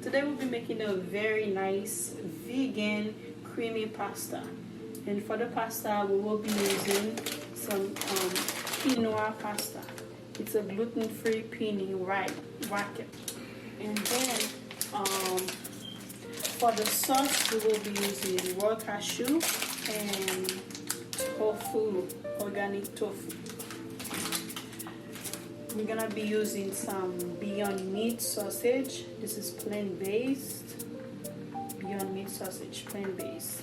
Today we'll be making a very nice vegan creamy pasta, and for the pasta we will be using some quinoa pasta. It's a gluten-free penny racket. And then for the sauce we will be using raw cashew and tofu, organic tofu. We're gonna be using some Beyond Meat sausage. This is plant-based. Beyond Meat sausage, plant-based.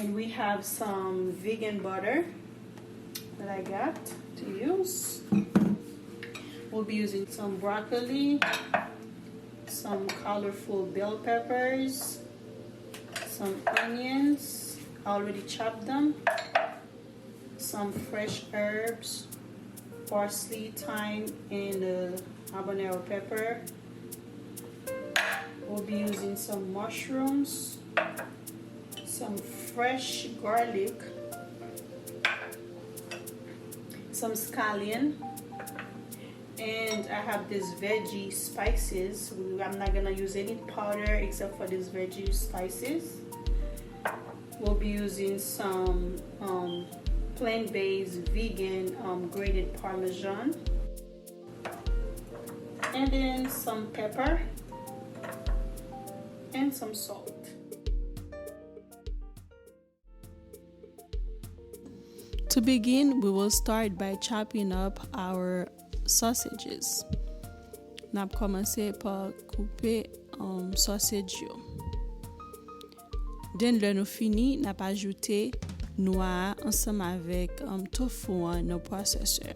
And we have some vegan butter that I got to use. We'll be using some broccoli, some colorful bell peppers, some onions, I already chopped them, some fresh herbs, parsley, thyme, and habanero pepper. We'll be using some mushrooms, some fresh garlic, some scallion, and I have these veggie spices. I'm not gonna use any powder except for these veggie spices. We'll be using some plant-based vegan grated Parmesan, and then some pepper and some salt. To begin, we will start by chopping up our sausages. N'a commencé par couper sausage yo. Then le nous fini, n'a pas ajouté noix ensemble avec tofu in the processor.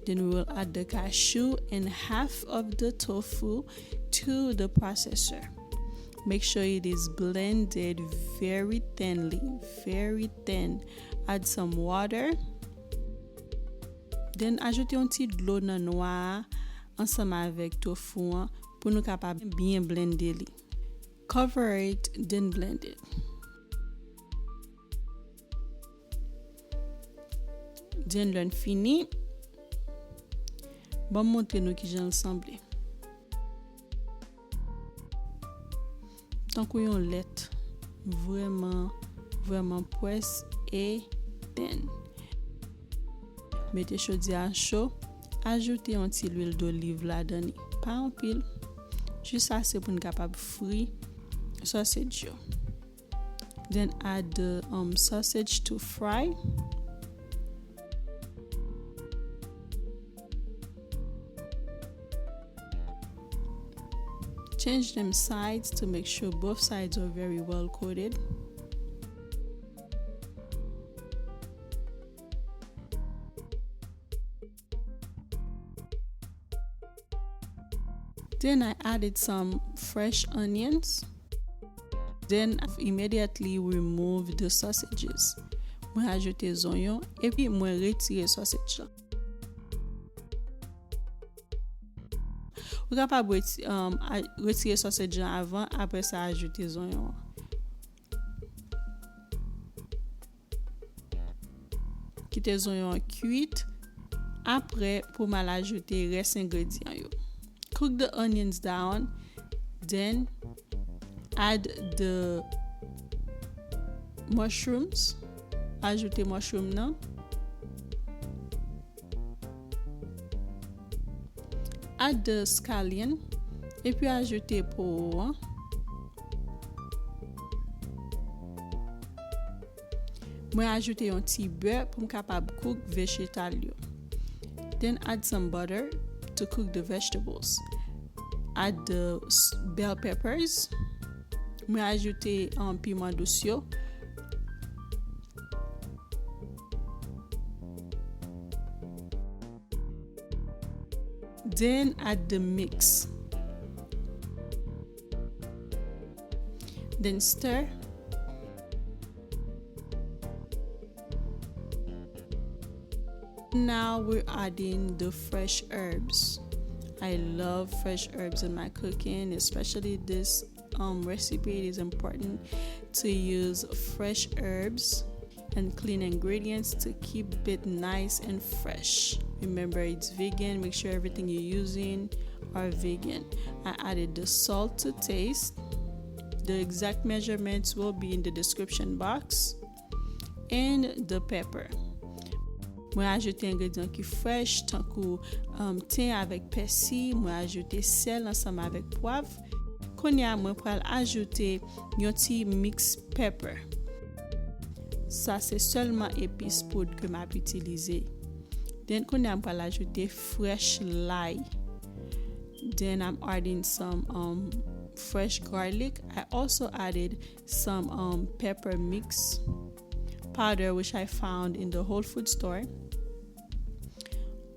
Then we will add the cashew and half of the tofu to the processor. Make sure it is blended very thinly, very thin. Add some water. Then ajoutez un petit de l'eau dans noix ensemble avec tofu pour nous capable bien blender li. Cover it, then blend it. Then l'on fini. Bon montrer nous qui j'en semblé. Tant qu'on lait vraiment presse et thin. Mettez chaudière chaud, ajoutez un petit huile d'olive là-dedans, pas en pile, juste assez pour nous capable frire sausage. Then add the sausage to fry. Change them sides to make sure both sides are very well coated. Then I added some fresh onions. Then I immediately remove the sausages. Moi ajouter les oignons et puis moi retirer sausage. Vous êtes capable retirer sausage avant, après ça ajouter les oignons. Quitter les oignons cuits. Après pour mal ajouter reste ingrédients yo. Cook the onions down, then add the mushrooms. Ajoutez mushroom nan. Add the scallion et puis ajoutez pour moi ajouter un petit beurre pour capable cook végétal yo. Then add some butter to cook the vegetables. Add the bell peppers. Moi ajouter un piment douce yo. Then add the mix. Then stir. Now we're adding the fresh herbs. I love fresh herbs in my cooking, especially this recipe, it is important to use fresh herbs and clean ingredients to keep it nice and fresh. Remember, it's vegan. Make sure everything you're using are vegan. I added the salt to taste. The exact measurements will be in the description box. And the pepper. Moi ajouté ingrédients qui fresh, tant que thym avec persil, moi ajouté sel ensemble avec poivre. Konya moi pral ajouter un petit mix pepper. Ça c'est seulement épices poudre que m'a utilisé. Then konya pral ajouter fresh lye. Then I'm adding some fresh garlic. I also added some pepper mix powder, which I found in the Whole Food store,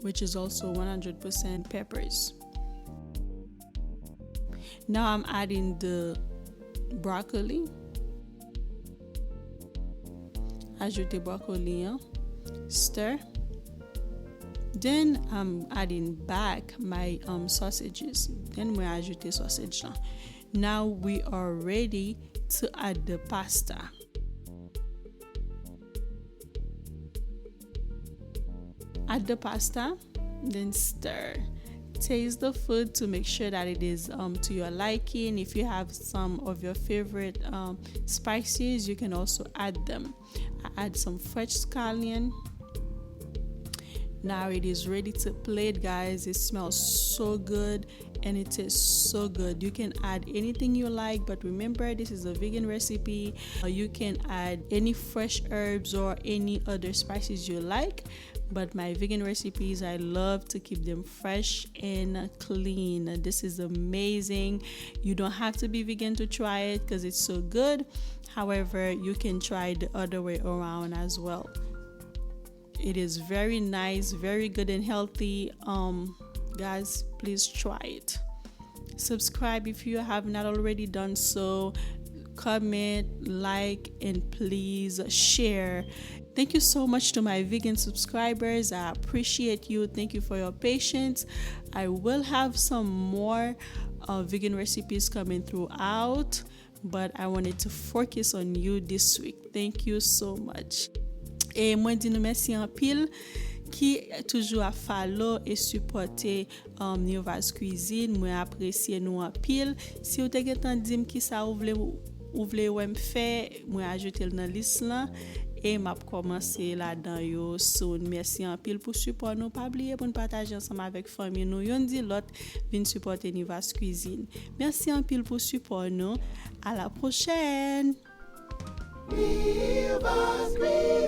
which is also 100% peppers. Now I'm adding the broccoli. Ajoute broccoli, stir. Then I'm adding back my sausages. Then we ajoute sausage. Now we are ready to add the pasta. Add the pasta, then stir. Taste the food to make sure that it is to your liking. If you have some of your favorite spices, you can also add them. I add some fresh scallion. Now it is ready to plate, guys. It smells so good and it tastes so good. You can add anything you like, but remember, this is a vegan recipe. You can add any fresh herbs or any other spices you like, but my vegan recipes, I love to keep them fresh and clean. This is amazing. You don't have to be vegan to try it because it's so good. However, you can try the other way around as well. It is very nice, very good and healthy. Guys, please try it. Subscribe if you have not already done so. Comment, like, and please share. Thank you so much to my vegan subscribers. I appreciate you. Thank you for your patience. I will have some more vegan recipes coming throughout, but I wanted to focus on you this week. Thank you so much. Et moi dis nou merci en pile qui toujours a follow et supporter NIRVA'S cuisine. Moi apprécier nous en pile. Si vous te getan dim ki sa ou vle ou m'fè, moi ajouter dans liste là et m'a commencer là-dedans yo soon. Merci en pile pour support nous. Pas oublier pour partager ensemble avec famille nous. Yon di l'autre vinn supporter NIRVA'S cuisine. Merci en pile pour support nous. À la prochaine. NIRVA'S cuisine.